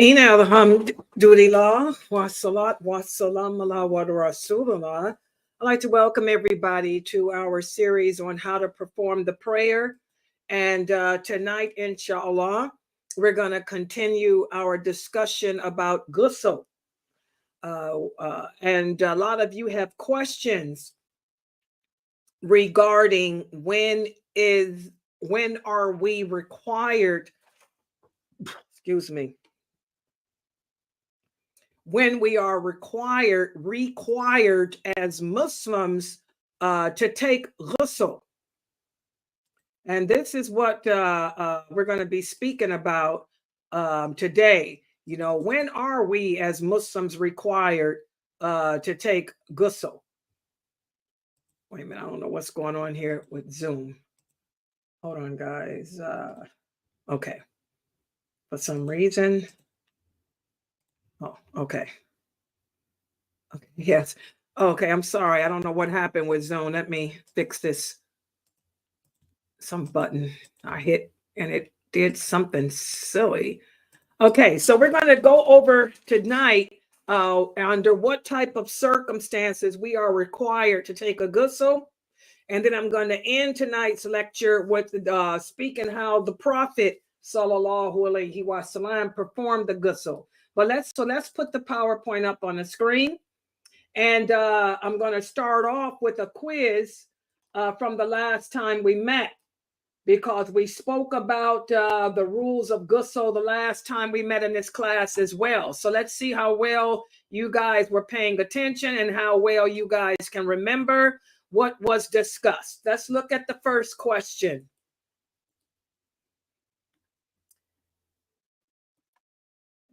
Ina alhamdulillah wa salat wa salam ala wa rasulullah. I'd like to welcome everybody to our series on how to perform the prayer. And tonight, inshallah, we're going to continue our discussion about ghusl. And a lot of you have questions regarding when are we required, excuse me, when we are required as Muslims to take ghusl. And this is what we're going to be speaking about today. You know, when are we as Muslims required to take ghusl? Wait a minute, I don't know what's going on here with Zoom. Hold on, guys. Okay. For some reason. Oh, okay. Okay. Yes. Okay, I'm sorry. I don't know what happened with Zoom. Let me fix this. Some button I hit and it did something silly. Okay, so we're going to go over tonight under what type of circumstances we are required to take a ghusl. And then I'm going to end tonight's lecture with speaking how the Prophet sallallahu alaihi wasallam performed the ghusl. But let's put the PowerPoint up on the screen. And I'm going to start off with a quiz from the last time we met, because we spoke about the rules of ghusl the last time we met in this class as well. So let's see how well you guys were paying attention and how well you guys can remember what was discussed. Let's look at the first question.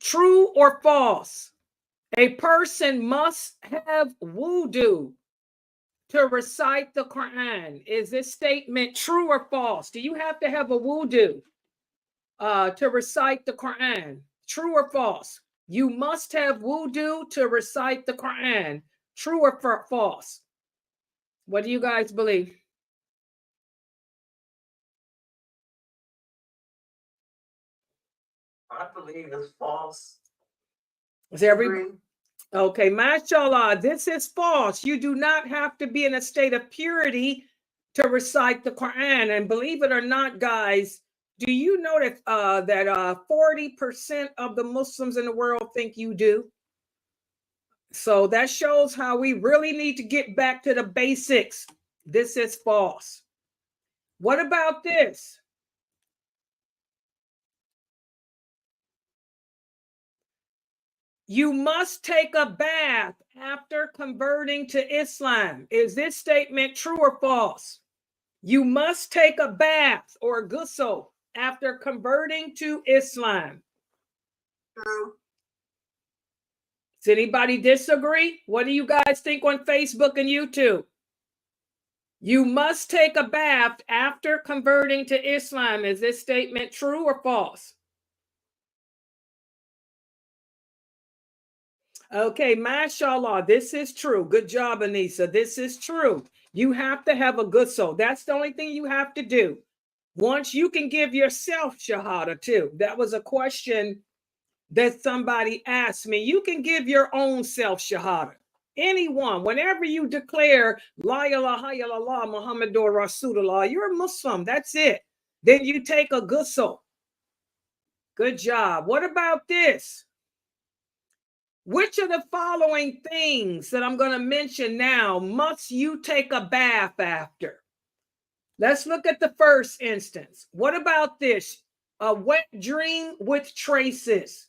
True or false? A person must have wudu to recite the Quran. Is this statement true or false? Do you have to have a wudu to recite the Quran? True or false? You must have wudu to recite the Quran. True or false? What do you guys believe? I believe it's false. Is everybody? Okay, mashallah, this is false. You do not have to be in a state of purity to recite the Quran. And believe it or not, guys, do you know that 40% of the Muslims in the world think you do? So that shows how we really need to get back to the basics. This is false. What about this? You must take a bath after converting to Islam. Is this statement true or false? You must take a bath or ghusl after converting to Islam. True. Does anybody disagree? What do you guys think on Facebook and YouTube? You must take a bath after converting to Islam. Is this statement true or false? Okay, mashallah, this is true. Good job, Anissa. This is true. You have to have a ghusl. That's the only thing you have to do. Once you can give yourself shahada too. That was a question that somebody asked me. You can give your own self shahada. Anyone, whenever you declare La ilaha illallah Muhammadur Rasulullah, you're a Muslim. That's it. Then you take a ghusl. Good job. What about this? Which of the following things that I'm going to mention now must you take a bath after? Let's look at the first instance. What about this? A wet dream with traces.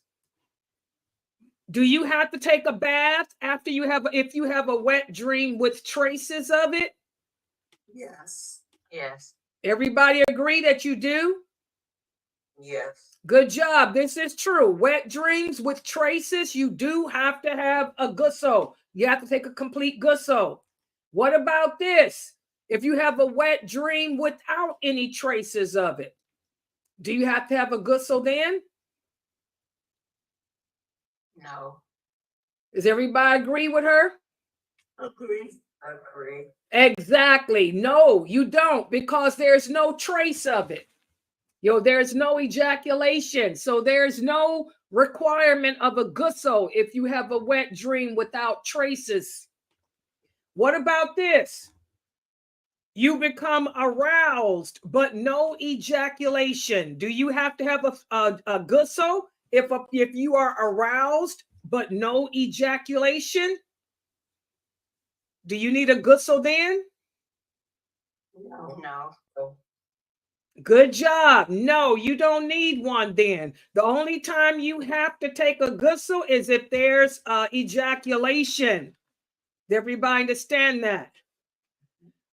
Do you have to take a bath after you have, if you have a wet dream with traces of it? Yes. Yes. Everybody agree that you do? Yes. Good job. This is true. Wet dreams with traces, you do have to have a ghusl. You have to take a complete ghusl. What about this? If you have a wet dream without any traces of it, do you have to have a ghusl then? No. Does everybody agree with her? Agree. Agree. Exactly. No, you don't, because there's no trace of it. There's no ejaculation. So there's no requirement of a ghusl if you have a wet dream without traces. What about this? You become aroused, but no ejaculation. Do you have to have a ghusl if you are aroused, but no ejaculation? Do you need a ghusl then? No. Good job. No, you don't need one then. The only time you have to take a ghusl is if there's ejaculation. Does everybody understand that?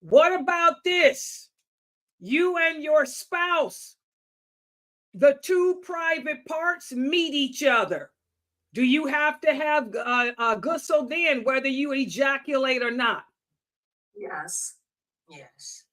What about this? You and your spouse, the two private parts meet each other. Do you have to have a ghusl then, whether you ejaculate or not? Yes. Yes.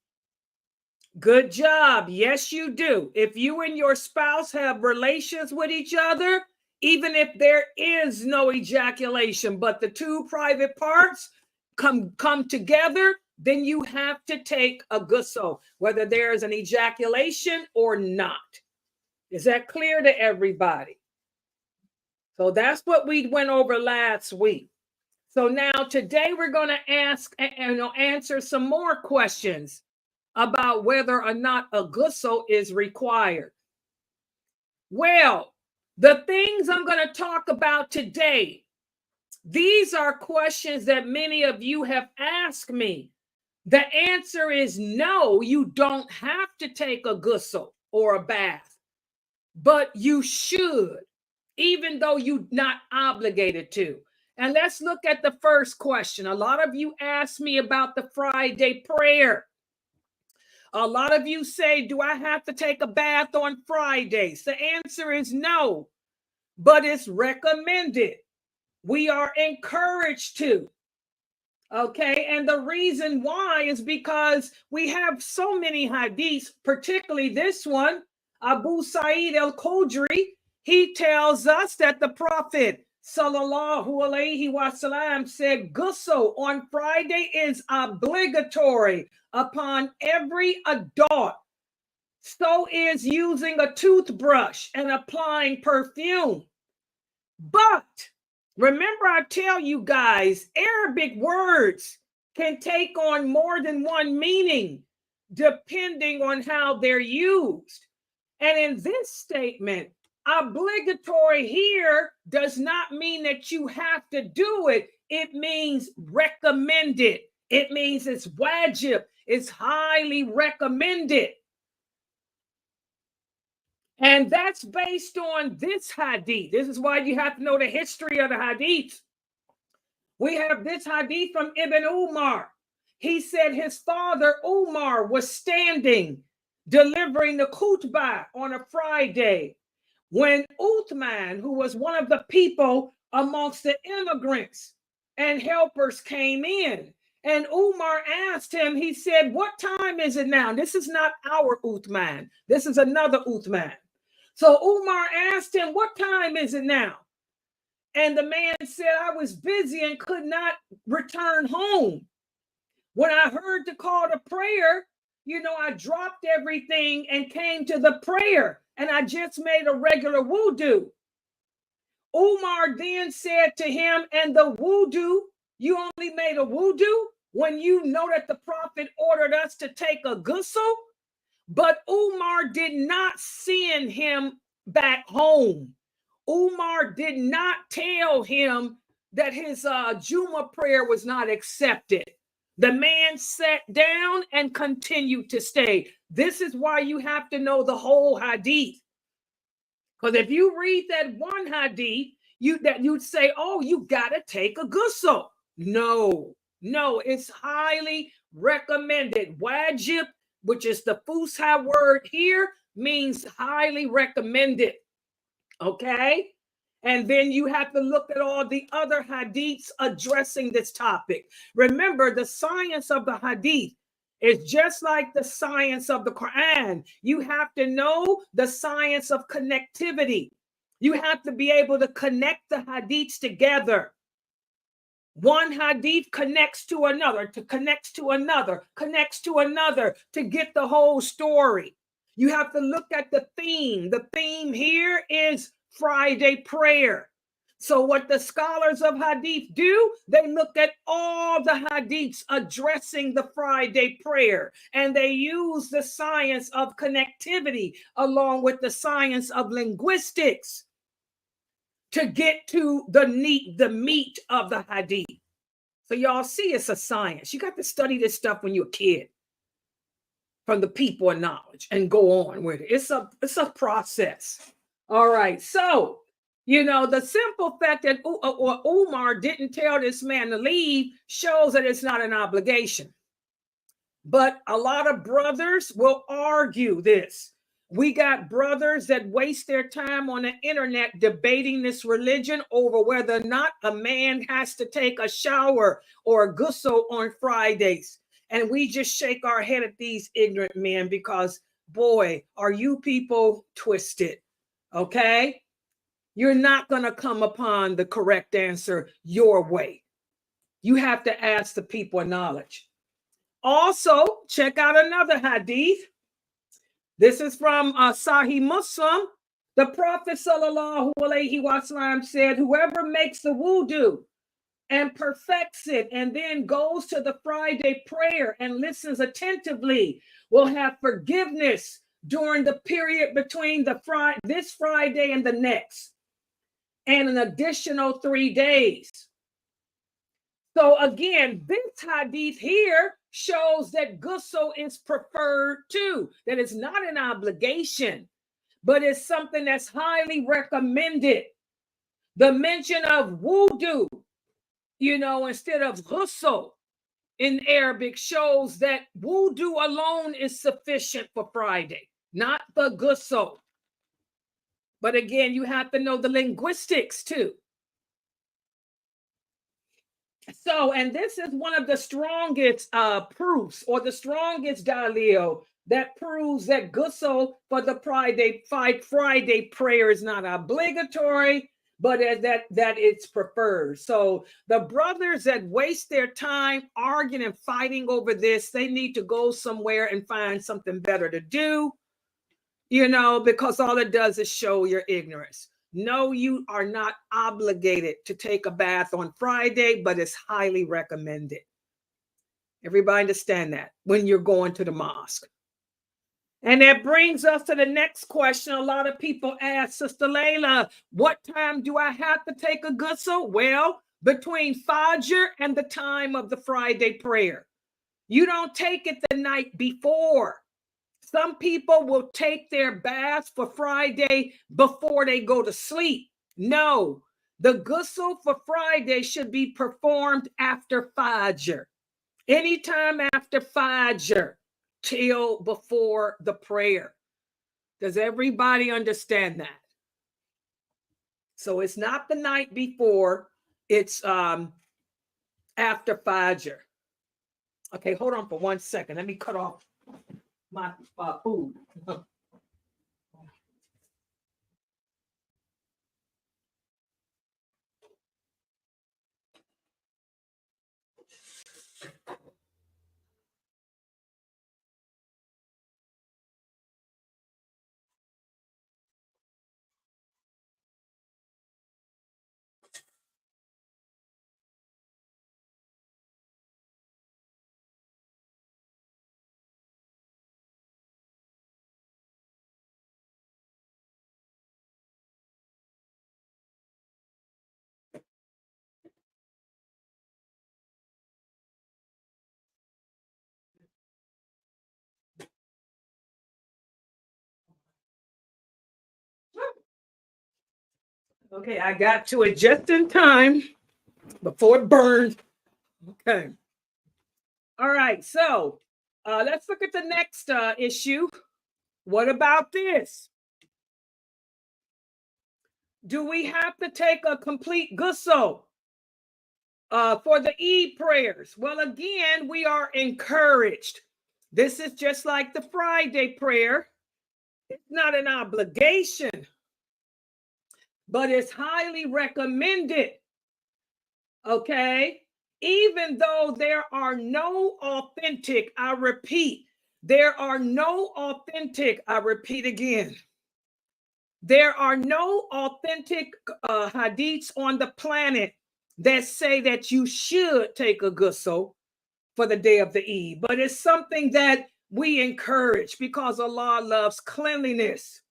Good job. Yes, you do. If you and your spouse have relations with each other, even if there is no ejaculation, but the two private parts come together, then you have to take a ghusl, whether there is an ejaculation or not. Is that clear to everybody? So that's what we went over last week. So now today we're going to answer some more questions about whether or not a ghusl is required. Well, the things I'm going to talk about today, these are questions that many of you have asked me. The answer is no, you don't have to take a ghusl or a bath, but you should, even though you're not obligated to. And let's look at the first question. A lot of you asked me about the Friday prayer. A lot of you say, do I have to take a bath on Fridays? The answer is no, but it's recommended. We are encouraged to. Okay, and the reason why is because we have so many hadiths, particularly this one, Abu Sa'id al-Khudri. He tells us that the Prophet sallallahu alaihi wasallam said ghusl on Friday is obligatory upon every adult. So is using a toothbrush and applying perfume. But remember, I tell you guys, Arabic words can take on more than one meaning depending on how they're used. And in this statement, obligatory here does not mean that you have to do it. It means recommended. It means it's wajib. It's highly recommended. And that's based on this hadith. This is why you have to know the history of the hadith. We have this hadith from Ibn Umar. He said his father Umar was standing delivering the khutbah on a Friday when Uthman, who was one of the people amongst the immigrants and helpers, came in. And Umar asked him, he said, what time is it now? This is not our Uthman. This is another Uthman. So Umar asked him, what time is it now? And the man said, I was busy and could not return home. When I heard the call to prayer, I dropped everything and came to the prayer, and I just made a regular wudu. Umar then said to him, and the wudu, you only made a wudu when you know that the Prophet ordered us to take a ghusl? But Umar did not send him back home. Umar did not tell him that his Juma prayer was not accepted. The man sat down and continued to stay. This is why you have to know the whole hadith. Because if you read that one hadith, you'd say, oh, you got to take a ghusl. No, it's highly recommended. Wajib, which is the Fusha word here, means highly recommended. Okay? And then you have to look at all the other hadiths addressing this topic. Remember, the science of the hadith is just like the science of the Quran. You have to know the science of connectivity. You have to be able to connect the hadiths together. One hadith connects to another, connects to another to get the whole story. You have to look at the theme. The theme here is Friday prayer. So what the scholars of Hadith do, they look at all the Hadiths addressing the Friday prayer, and they use the science of connectivity along with the science of linguistics to get to the meat of the Hadith. So y'all see, it's a science. You got to study this stuff when you're a kid from the people of knowledge and go on with it. It's a process. All right. So, you know, the simple fact that Umar didn't tell this man to leave shows that it's not an obligation. But a lot of brothers will argue this. We got brothers that waste their time on the internet debating this religion over whether or not a man has to take a shower or a ghusl on Fridays. And we just shake our head at these ignorant men because, boy, are you people twisted, okay? You're not going to come upon the correct answer your way. You have to ask the people of knowledge. Also, check out another hadith. This is from Sahih Muslim. The Prophet sallallahu alaihi wasallam said, whoever makes the wudu and perfects it and then goes to the Friday prayer and listens attentively will have forgiveness during the period between this Friday and the next, and an additional 3 days. So again, this hadith here shows that ghusl is preferred too, that it's not an obligation, but it's something that's highly recommended. The mention of wudu, you know, instead of ghusl in Arabic shows that wudu alone is sufficient for Friday, not the ghusl. But again, you have to know the linguistics too. So, and this is one of the strongest proofs, or the strongest dalil that proves that ghusl for the Friday prayer is not obligatory, but that it's preferred. So the brothers that waste their time arguing and fighting over this, they need to go somewhere and find something better to do, you know, because all it does is show your ignorance. No, you are not obligated to take a bath on Friday, but it's highly recommended. Everybody understand that when you're going to the mosque. And that brings us to the next question. A lot of people ask, Sister Layla, what time do I have to take a ghusl? Well, between Fajr and the time of the Friday prayer. You don't take it the night before. Some people will take their baths for Friday before they go to sleep. No, the ghusl for Friday should be performed after Fajr. Anytime after Fajr till before the prayer. Does everybody understand that? So it's not the night before, it's after Fajr. Okay, hold on for 1 second. Let me cut off my food. Okay, I got to it just in time before it burned. Okay. All right, so let's look at the next issue. What about this? Do we have to take a complete ghusl for the Eid prayers? Well, again, we are encouraged. This is just like the Friday prayer. It's not an obligation, but it's highly recommended. Okay? Even though there are no authentic, I repeat, there are no authentic, I repeat again, There are no authentic hadiths on the planet that say that you should take a ghusl for the day of the Eid, but it's something that we encourage because Allah loves cleanliness.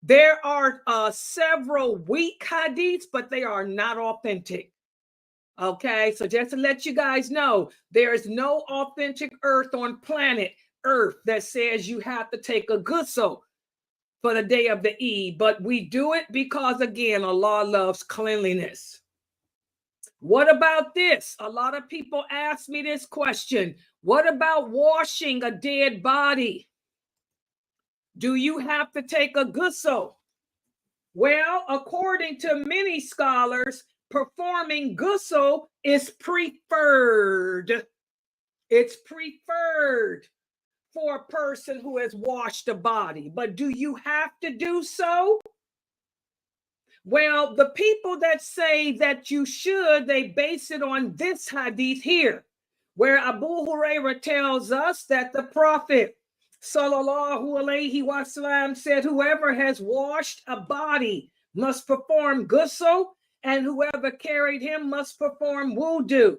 There are several weak hadiths, but they are not authentic. Okay, so just to let you guys know, there is no authentic earth on planet Earth that says you have to take a ghusl for the day of the Eid, but we do it because, again, Allah loves cleanliness. What about this? A lot of people ask me this question. What about washing a dead body? Do you have to take a ghusl? Well, according to many scholars, performing ghusl is preferred. It's preferred for a person who has washed a body. But do you have to do so? Well, the people that say that you should, they base it on this hadith here, where Abu Hurairah tells us that the Prophet sallallahu alaihi wasallam said, whoever has washed a body must perform ghusl, and whoever carried him must perform wudu.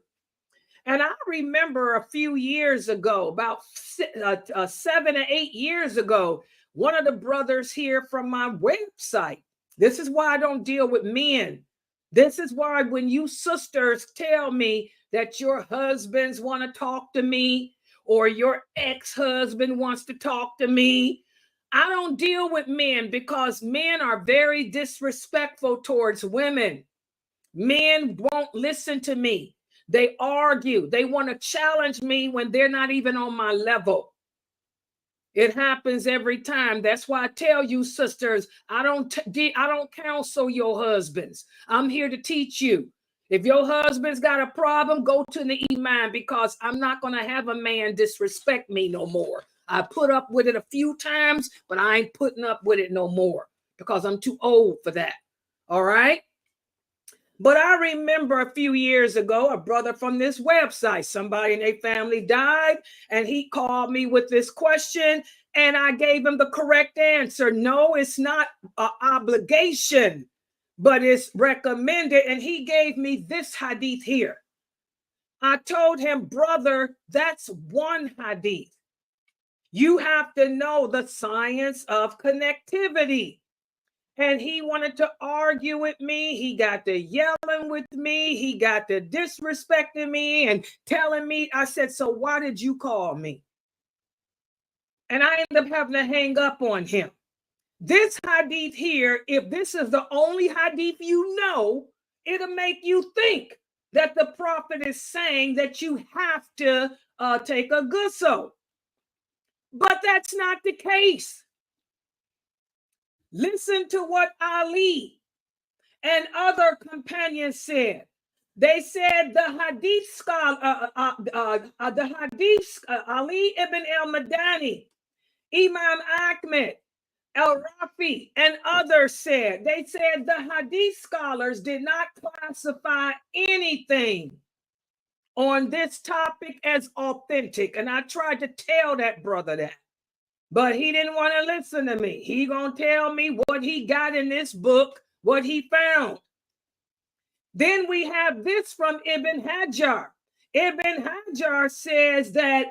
And I remember a few years ago, about 7 or 8 years ago, one of the brothers here from my website, this is why I don't deal with men. This is why when you sisters tell me that your husbands want to talk to me or your ex-husband wants to talk to me, I don't deal with men because men are very disrespectful towards women. Men won't listen to me. They argue. They want to challenge me when they're not even on my level. It happens every time. That's why I tell you, sisters, I don't counsel your husbands. I'm here to teach you. If your husband's got a problem, go to the imam, because I'm not going to have a man disrespect me no more. I put up with it a few times, but I ain't putting up with it no more because I'm too old for that. All right? But I remember a few years ago, a brother from this website, somebody in their family died, and he called me with this question, and I gave him the correct answer. No, it's not an obligation, but it's recommended. And he gave me this hadith here. I told him, brother, that's one hadith. You have to know the science of connectivity. And he wanted to argue with me. He got to yelling with me. He got to disrespecting me and telling me. I said, so why did you call me? And I ended up having to hang up on him. This hadith here, if this is the only hadith you know, it'll make you think that the prophet is saying that you have to take a ghusl. But that's not the case. Listen to what Ali and other companions said. They said the hadith scholar, Ali ibn al-Madani, Imam Ahmed, al-Rafi, and others said, they said the hadith scholars did not classify anything on this topic as authentic. And I tried to tell that brother that. But he didn't want to listen to me. He gonna tell me what he got in this book, what he found. Then we have this from Ibn Hajar. Ibn Hajar says that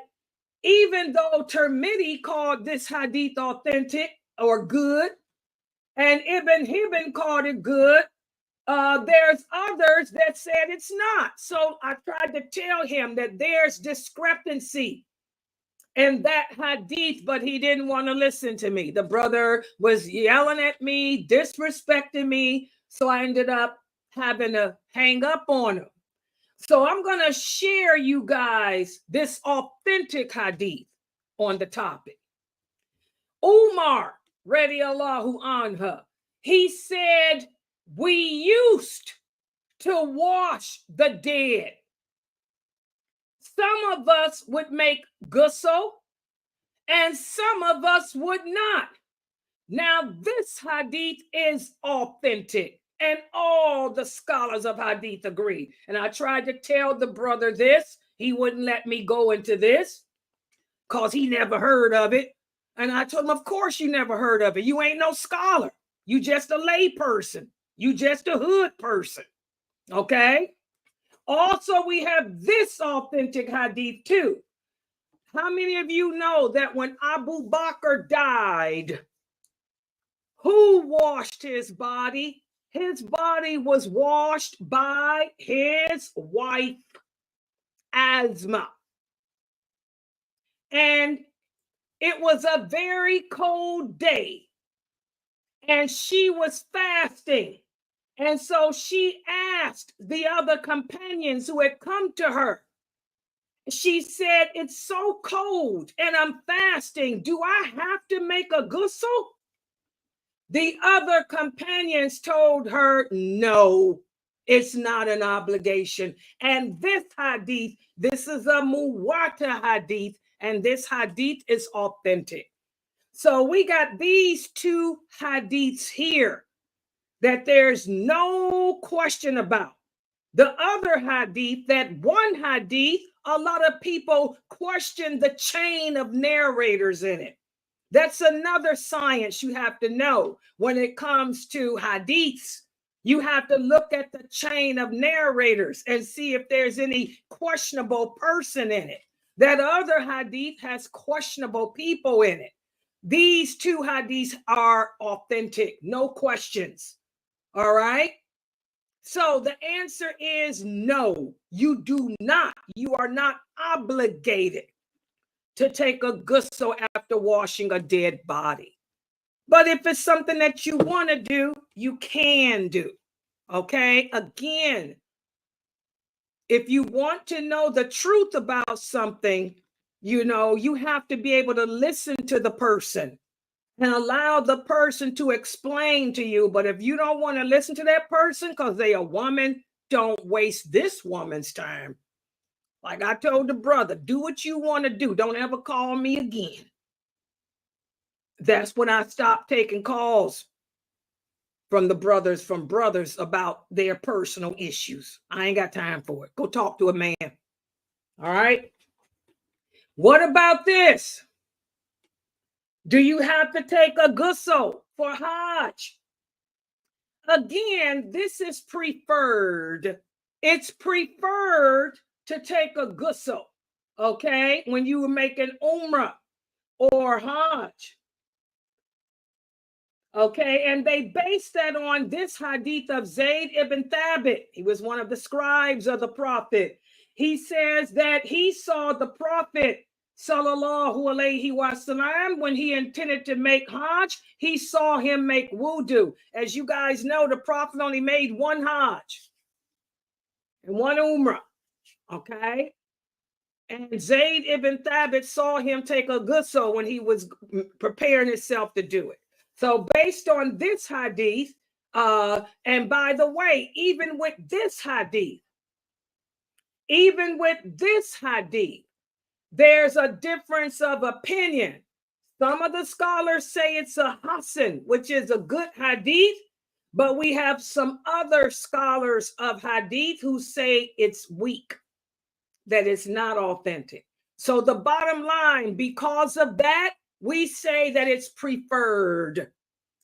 even though Tirmidhi called this hadith authentic or good, and Ibn Hibban called it good, there's others that said it's not. So I tried to tell him that there's discrepancy in that hadith, but he didn't want to listen to me. The brother was yelling at me, disrespecting me. So I ended up having to hang up on him. So I'm going to share you guys this authentic hadith on the topic. Umar, radiallahu anha, he said, we used to wash the dead. Some of us would make ghusl and some of us would not. Now, this hadith is authentic, and all the scholars of hadith agree. And I tried to tell the brother this. He wouldn't let me go into this because he never heard of it. And I told him, of course you never heard of it. You ain't no scholar. You just a lay person. You just a hood person. Okay. Also, we have this authentic hadith too. How many of you know that when Abu Bakr died, who washed his body? His body was washed by his wife, Asma. And it was a very cold day. And she was fasting. And so she asked the other companions who had come to her. She said, it's so cold and I'm fasting. Do I have to make a ghusl? The other companions told her, no, it's not an obligation. And this hadith, this is a muwata hadith, and this hadith is authentic. So we got these two hadiths here that there's no question about. The other hadith, that one hadith, a lot of people question the chain of narrators in it. That's another science you have to know when it comes to hadiths. You have to look at the chain of narrators and see if there's any questionable person in it. That other hadith has questionable people in it. These two hadiths are authentic, no questions. All right. So the answer is no, you do not. You are not obligated to take a ghusl after washing a dead body. But if it's something that you want to do, you can do. Okay. Again, if you want to know the truth about something, you have to be able to listen to the person and allow the person to explain to you. But if you don't want to listen to that person because they're a woman, don't waste this woman's time. Like I told the brother, do what you want to do. Don't ever call me again. That's when I stopped taking calls from brothers about their personal issues. I ain't got time for it. Go talk to a man. All right. What about this? Do you have to take a ghusl for Hajj? Again, this is preferred. It's preferred to take a ghusl, okay, when you were making Umrah or Hajj. Okay, and they based that on this hadith of Zayd ibn Thabit. He was one of the scribes of the Prophet. He says that he saw the Prophet sallallahu alaihi wasallam when he intended to make Hajj. He saw him make wudu. As you guys know, the Prophet only made one Hajj and one Umrah. Okay. And Zayd ibn Thabit saw him take a ghusl when he was preparing himself to do it. So based on this hadith, and by the way, even with this hadith, there's a difference of opinion. Some of the scholars say it's a Hasan, which is a good hadith, but we have some other scholars of hadith who say it's weak, that it's not authentic. So the bottom line, because of that, we say that it's preferred.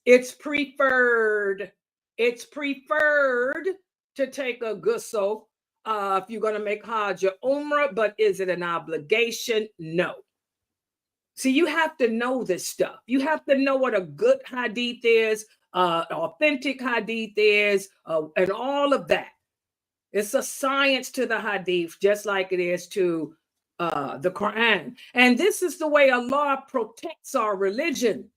It's preferred. It's preferred to take a ghusl if you're going to make Hajj or Umrah, but is it an obligation? No. See, you have to know this stuff. You have to know what a good hadith is, authentic hadith is, and all of that. It's a science to the hadith, just like it is to the Quran. And this is the way Allah protects our religion.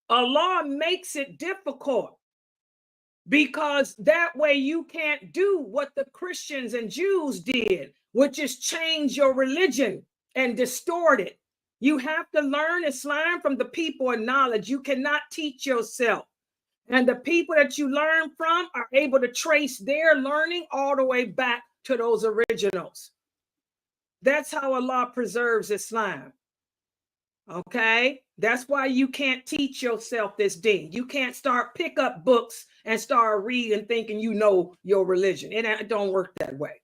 Allah makes it difficult because that way you can't do what the Christians and Jews did, which is change your religion and distort it. You have to learn Islam from the people of knowledge. You cannot teach yourself. And the people that you learn from are able to trace their learning all the way back to those originals. That's how Allah preserves Islam. Okay? That's why you can't teach yourself this deen. You can't pick up books and start reading thinking you know your religion. It don't work that way.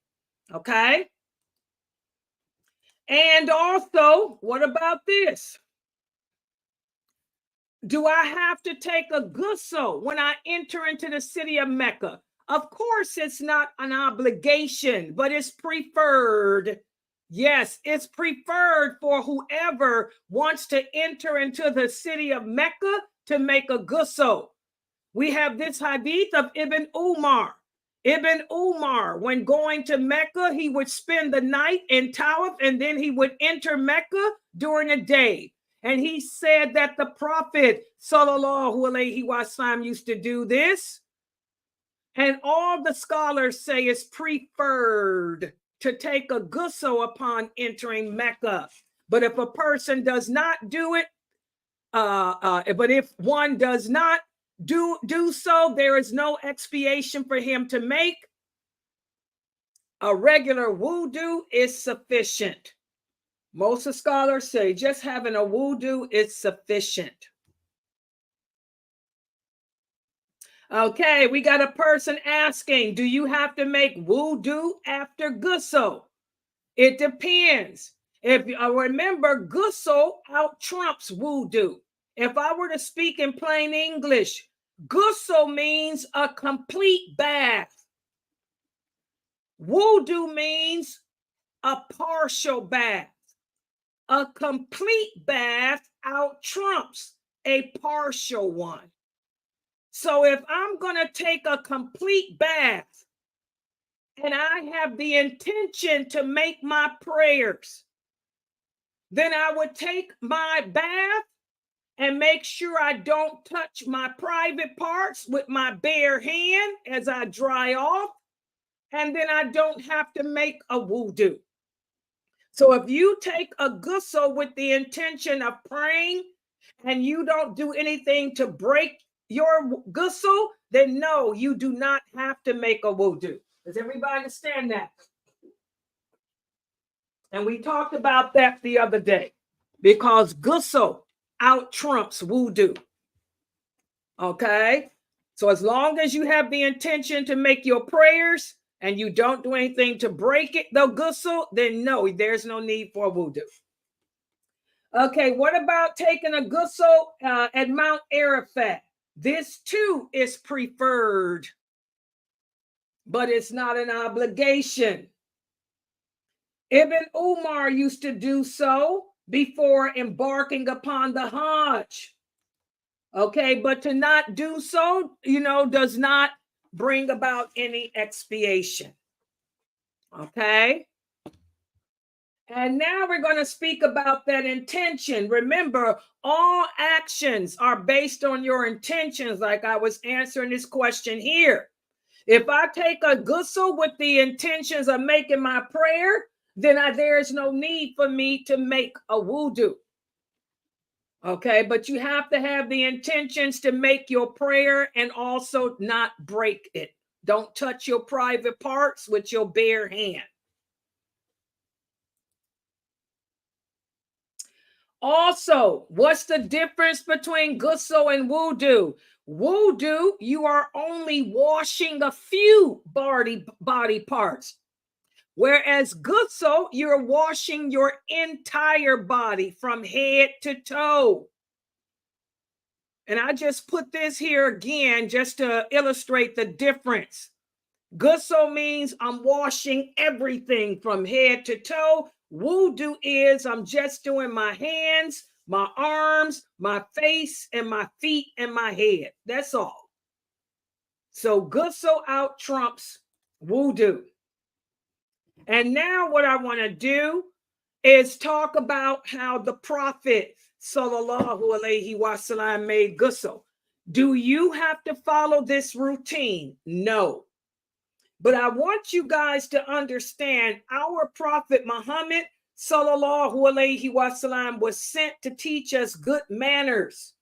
Okay? And also, what about this? Do I have to take a ghusl when I enter into the city of Mecca? Of course, it's not an obligation, but it's preferred. Yes, it's preferred for whoever wants to enter into the city of Mecca to make a ghusl. We have this hadith of Ibn Umar. Ibn Umar, when going to Mecca, he would spend the night in Tawaf and then he would enter Mecca during the day. And he said that the Prophet sallallahu alaihi wasallam used to do this. And all the scholars say it's preferred to take a ghusl upon entering Mecca. But if a person does not do it, but if one does not do so, there is no expiation for him to make. A regular wudu is sufficient. Most of scholars say just having a wudu is sufficient. Okay, we got a person asking, do you have to make wudu after ghusl? It depends. If remember, ghusl out trumps wudu. If I were to speak in plain English, ghusl means a complete bath. Wudu means a partial bath. A complete bath out trumps a partial one. So if I'm going to take a complete bath and I have the intention to make my prayers, then I would take my bath and make sure I don't touch my private parts with my bare hand as I dry off, and then I don't have to make a wudu. So if you take a ghusl with the intention of praying and you don't do anything to break your ghusl, then no, you do not have to make a wudu. Does everybody understand that? And we talked about that the other day, because ghusl out trumps wudu. Okay? So as long as you have the intention to make your prayers and you don't do anything to break it, the ghusl, then no, there's no need for wudu. Okay, what about taking a ghusl at Mount Arafat? This too is preferred, but it's not an obligation. Ibn Umar used to do so before embarking upon the Hajj. Okay, but to not do so, does not bring about any expiation. Okay. And now we're going to speak about that intention. Remember, all actions are based on your intentions, like I was answering this question here. If I take a ghusl with the intentions of making my prayer, then there's no need for me to make a wudu. Okay, but you have to have the intentions to make your prayer and also not break it. Don't touch your private parts with your bare hand. Also, what's the difference between ghusl and wudu? Wudu, you are only washing a few body parts. Whereas ghusl, you're washing your entire body from head to toe. And I just put this here again just to illustrate the difference. Ghusl means I'm washing everything from head to toe. Wudu is I'm just doing my hands, my arms, my face, and my feet and my head. That's all. So ghusl out trumps wudu. And now what I want to do is talk about how the Prophet sallallahu alaihi wasallam made ghusl. Do you have to follow this routine? No. But I want you guys to understand our Prophet Muhammad sallallahu alaihi wasallam was sent to teach us good manners.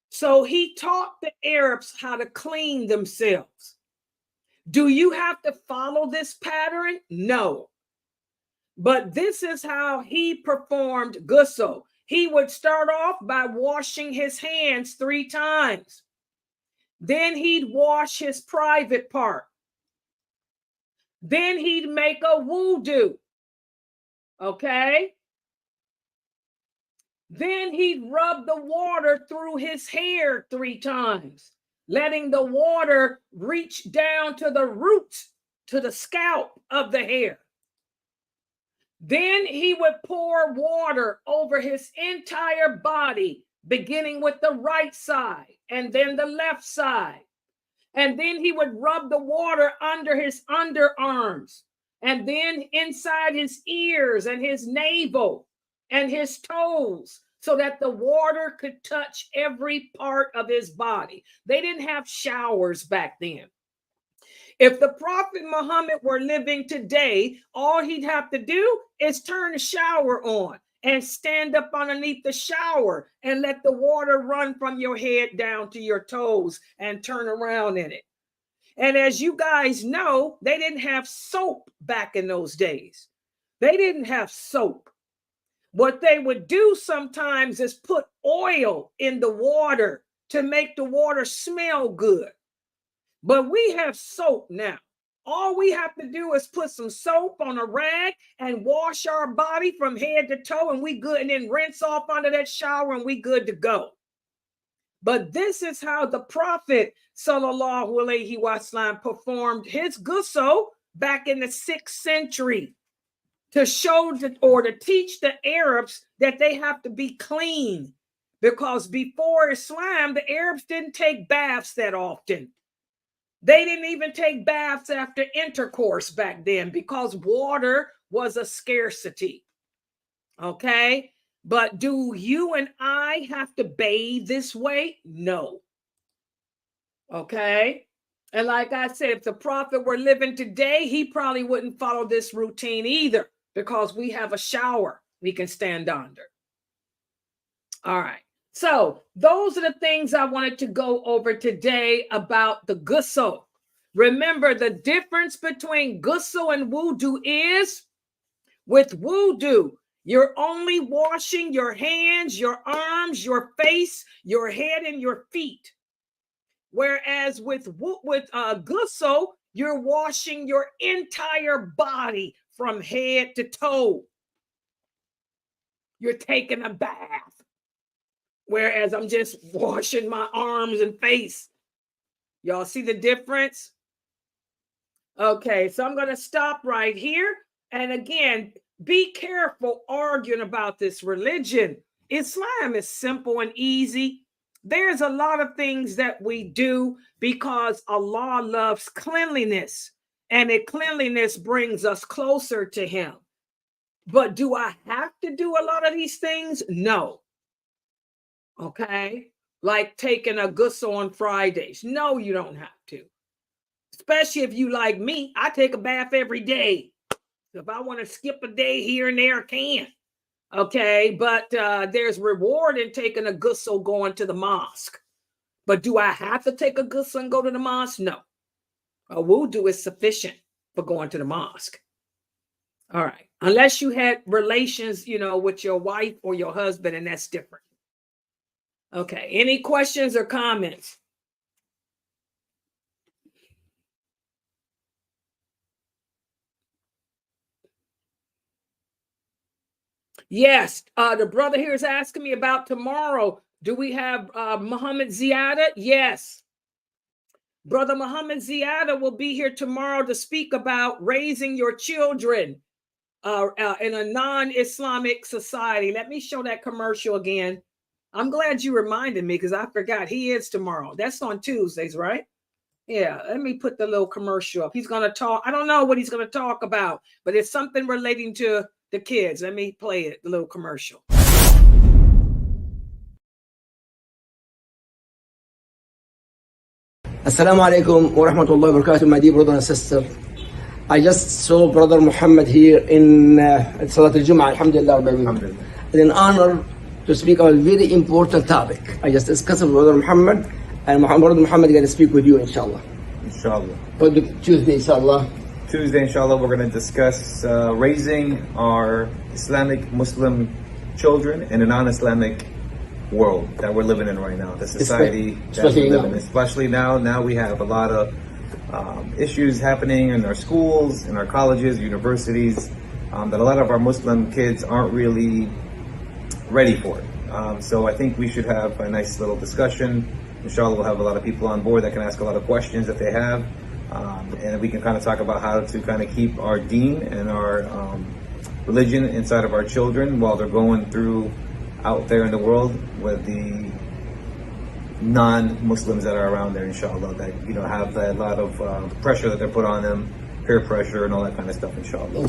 So he taught the Arabs how to clean themselves. Do you have to follow this pattern? No. But this is how he performed ghusl. He would start off by washing his hands 3 times. Then he'd wash his private part. Then he'd make a wudu. Okay? Then he'd rub the water through his hair 3 times, letting the water reach down to the roots, to the scalp of the hair. Then he would pour water over his entire body, beginning with the right side and then the left side. And then he would rub the water under his underarms and then inside his ears and his navel and his toes, so that the water could touch every part of his body. They didn't have showers back then. If the Prophet Muhammad were living today, all he'd have to do is turn the shower on and stand up underneath the shower and let the water run from your head down to your toes and turn around in it. And as you guys know, they didn't have soap back in those days. They didn't have soap. What they would do sometimes is put oil in the water to make the water smell good. But we have soap now. All we have to do is put some soap on a rag and wash our body from head to toe, and we good, and then rinse off under that shower, and we good to go. But this is how the Prophet sallallahu alaihi wasallam performed his ghusl back in the 6th century, to show or to teach the Arabs that they have to be clean, because before Islam, the Arabs didn't take baths that often. They didn't even take baths after intercourse back then, because water was a scarcity. Okay? But do you and I have to bathe this way? No. Okay? And like I said, if the Prophet were living today, he probably wouldn't follow this routine either, because we have a shower we can stand under. All right. So those are the things I wanted to go over today about the ghusl. Remember, the difference between ghusl and wudu is, with wudu, you're only washing your hands, your arms, your face, your head, and your feet. Whereas with ghusl, you're washing your entire body from head to toe. You're taking a bath. Whereas I'm just washing my arms and face. Y'all see the difference? Okay, so I'm going to stop right here. And again, be careful arguing about this religion. Islam is simple and easy. There's a lot of things that we do because Allah loves cleanliness, and cleanliness brings us closer to him. But do I have to do a lot of these things? No. Okay, like taking a ghusl on Fridays. No, you don't have to. Especially if you like me, I take a bath every day. If I want to skip a day here and there, I can. Okay, but there's reward in taking a ghusl going to the mosque. But do I have to take a ghusl and go to the mosque? No. A wudu is sufficient for going to the mosque. All right, unless you had relations, with your wife or your husband, and that's different. Okay, any questions or comments? Yes, the brother here is asking me about tomorrow. Do we have Muhammad Ziyada? Yes. Brother Muhammad Ziyada will be here tomorrow to speak about raising your children in a non-Islamic society. Let me show that commercial again. I'm glad you reminded me, because I forgot. He is tomorrow. That's on Tuesdays, right? Yeah, let me put the little commercial up. He's going to talk. I don't know what he's going to talk about, but it's something relating to the kids. Let me play it, the little commercial. Assalamu alaikum wa rahmatullahi wa barakatuh, my dear brother and sister. I just saw Brother Muhammad here in Salat al-Jum'ah, alhamdulillah, it's an honor to speak on a very important topic. I just discussed with Brother Muhammad, and Brother Muhammad is going to speak with you, inshallah. Inshallah. But Tuesday, inshallah. Tuesday, inshallah, we're going to discuss raising our Islamic Muslim children in a non-Islamic world that we're living in right now, the society that we live in. Especially now. Now we have a lot of issues happening in our schools, in our colleges, universities, that a lot of our Muslim kids aren't really ready for it. So I think we should have a nice little discussion. Inshallah, we'll have a lot of people on board that can ask a lot of questions that they have. And we can kind of talk about how to kind of keep our deen and our religion inside of our children while they're going through out there in the world with the non-Muslims that are around there, inshallah, that have a lot of pressure that they're put on them, peer pressure and all that kind of stuff, inshallah.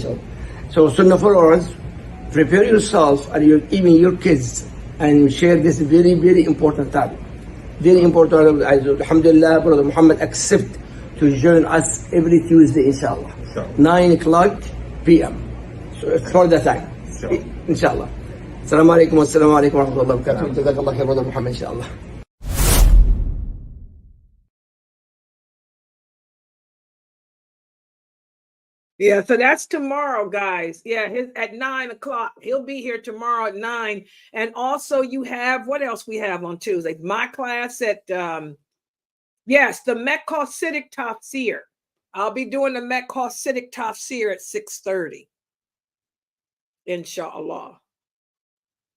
So Sunnah followers, prepare yourself and even your kids and share this very, very important topic. Very important. Alhamdulillah, Brother Muhammad accept to join us every Tuesday, inshallah. Sure. 9 p.m. So it's for the time. Sure. Inshallah. Assalamu alaikum wa assalamu alaikum wa rahmatullahi wa barakatuh. Jazakallah khair, Brother Muhammad, inshallah. Yeah, so that's tomorrow, guys. Yeah, at 9 o'clock. He'll be here tomorrow at 9. And also you have, what else we have on Tuesday? My class at, yes, the Mecca Siddiq Tafsir. I'll be doing the Mecca Siddiq Tafsir at 6:30. Inshallah.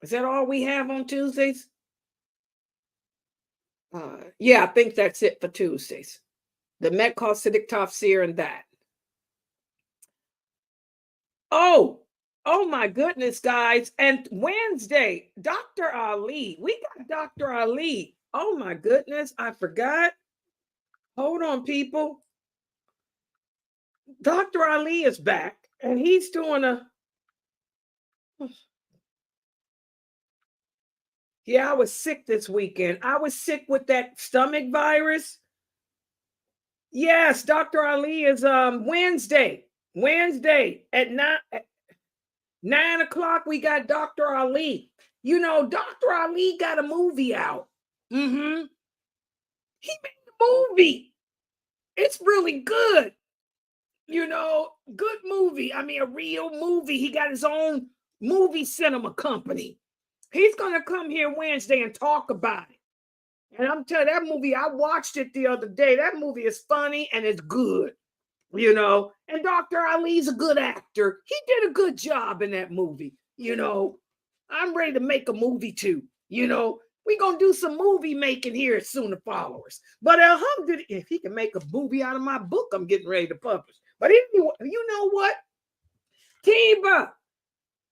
Is that all we have on Tuesdays? Yeah, I think that's it for Tuesdays. The Mecca Siddiq Tafsir and that. Oh my goodness, guys. And Wednesday, Dr. Ali. We got Dr. Ali. Oh my goodness, I forgot. Hold on, people. Dr. Ali is back and he's doing Yeah, I was sick this weekend. I was sick with that stomach virus. Yes, Dr. Ali is Wednesday at 9 o'clock. We got Dr. Ali. Dr. Ali got a movie out. He made a movie. It's really good. Good movie. I mean, a real movie. He got his own movie cinema company. He's gonna come here Wednesday and talk about it. And I'm telling you, that movie, I watched it the other day. That movie is funny and it's good. And Dr. Ali's a good actor. He did a good job in that movie. I'm ready to make a movie too. We're going to do some movie making here at Sunnahfollowers. But alhamdulillah, if he can make a movie out of my book, I'm getting ready to publish. But anyway, you know what? Tiba,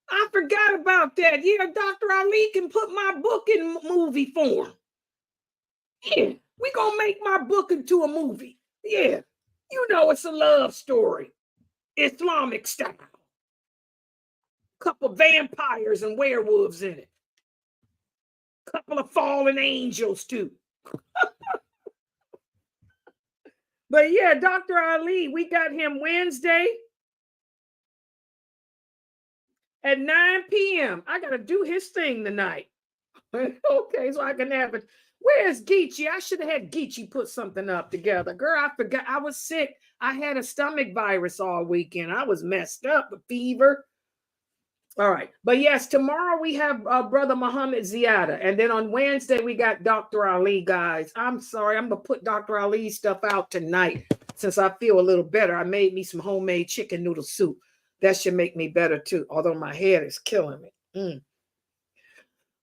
I forgot about that. Yeah, Dr. Ali can put my book in movie form. Yeah, we're going to make my book into a movie. Yeah. It's a love story, Islamic style. Couple vampires and werewolves in it. Couple of fallen angels too. But yeah, Dr. Ali, we got him Wednesday at 9 p.m. I got to do his thing tonight. Okay, so I can have it. Where's Geechee? I should have had Geechee put something up together. Girl, I forgot. I was sick. I had a stomach virus all weekend. I was messed up with fever. All right. But yes, tomorrow we have Brother Muhammad Ziada. And then on Wednesday, we got Dr. Ali, guys. I'm sorry. I'm going to put Dr. Ali's stuff out tonight since I feel a little better. I made me some homemade chicken noodle soup. That should make me better too, although my head is killing me.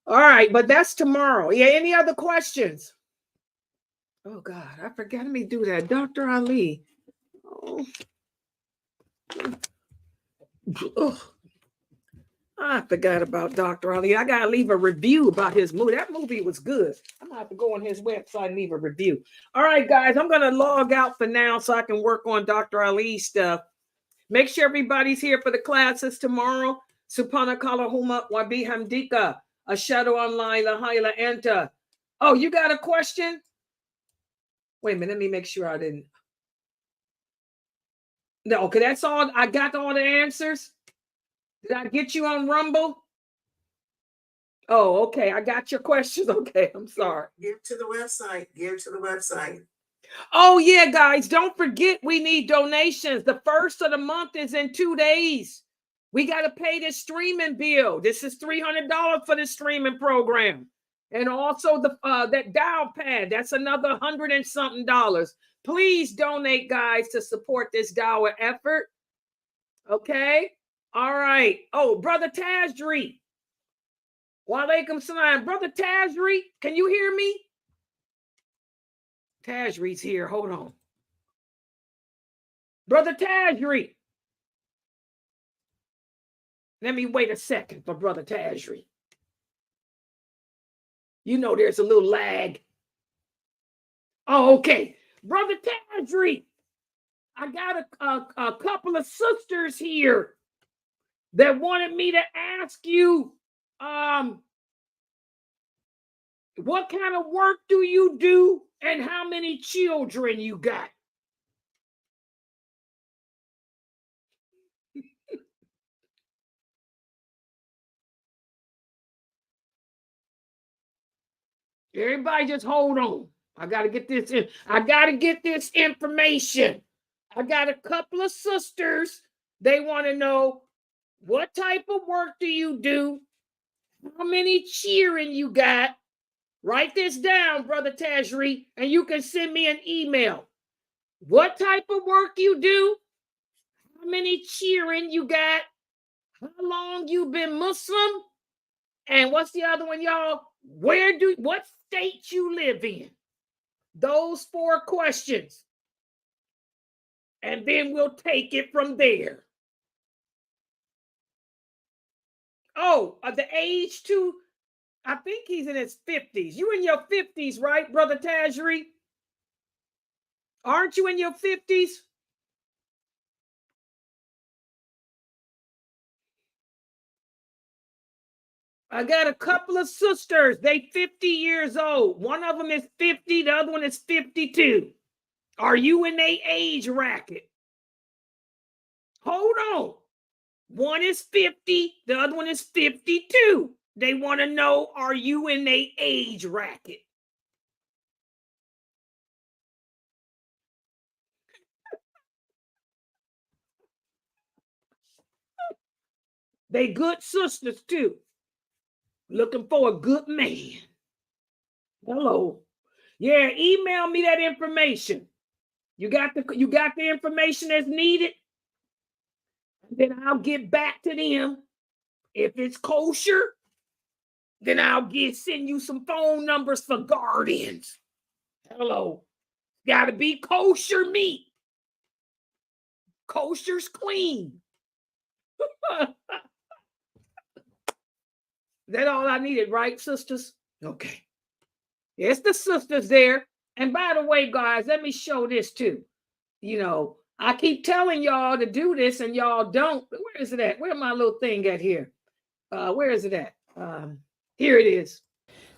All right, but that's tomorrow. Yeah, any other questions? Oh, God, I forgot. Let me do that. Dr. Ali. Oh. I forgot about Dr. Ali. I got to leave a review about his movie. That movie was good. I'm going to have to go on his website and leave a review. All right, guys, I'm going to log out for now so I can work on Dr. Ali's stuff. Make sure everybody's here for the classes tomorrow. Subhanakallahumma wa bihamdika. Ashhadu an la ilaha illa anta. Oh, you got a question? Wait a minute. Let me make sure I didn't. No, okay, that's all. I got all the answers. Did I get you on Rumble? Oh, okay. I got your questions. Okay, I'm sorry. Get to the website. Get to the website. Oh, yeah, guys. Don't forget we need donations. The first of the month is in 2 days. We got to pay this streaming bill. This is $300 for the streaming program. And also that dial pad. That's another $100 and something. Please donate, guys, to support this dawah effort. Okay? All right. Oh, Brother Tajri. Walaikum salam. Brother Tajri, can you hear me? Tajri's here. Hold on. Brother Tajri. Let me wait a second for Brother Tajri. You know there's a little lag. Oh, okay. Brother Tajri, I got a couple of sisters here that wanted me to ask you, what kind of work do you do and how many children you got? Everybody just hold on. I got to get this in. I got to get this information. I got a couple of sisters. They want to know, what type of work do you do? How many cheering you got? Write this down, Brother Tajri, and you can send me an email. What type of work you do? How many cheering you got? How long you been Muslim? And what's the other one, y'all? What state you live in? Those 4 questions. And then we'll take it from there. Oh, the age too. I think he's in his 50s. You in your 50s, right, Brother Tajri? Aren't you in your 50s? I got a couple of sisters. They 50 years old. One of them is 50. The other one is 52. Are you in their age bracket? Hold on. One is 50. The other one is 52. They want to know, are you in their age bracket? They good sisters too. Looking for a good man. Hello. Yeah, email me that information. You got the information that's needed? Then I'll get back to them. If it's kosher, then I'll send you some phone numbers for guardians. Hello. Gotta be kosher meat. Kosher's clean. That's all I needed, right, sisters? Okay. It's the sisters there. And by the way, guys, let me show this too. You know, I keep telling y'all to do this and y'all don't. Where is it at? Where my little thing at here? Where is it at? Here it is.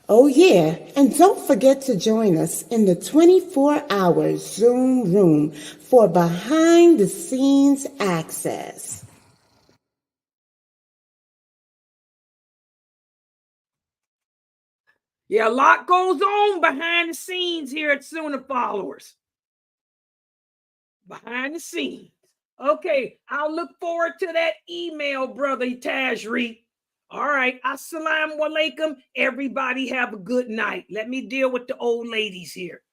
Oh, yeah. And don't forget to join us in the 24-hour Zoom room for behind-the-scenes access. Yeah, a lot goes on behind the scenes here at Sunnahfollowers. Behind the scenes. Okay, I'll look forward to that email, Brother Tajri. All right, assalamu alaikum. Everybody have a good night. Let me deal with the old ladies here.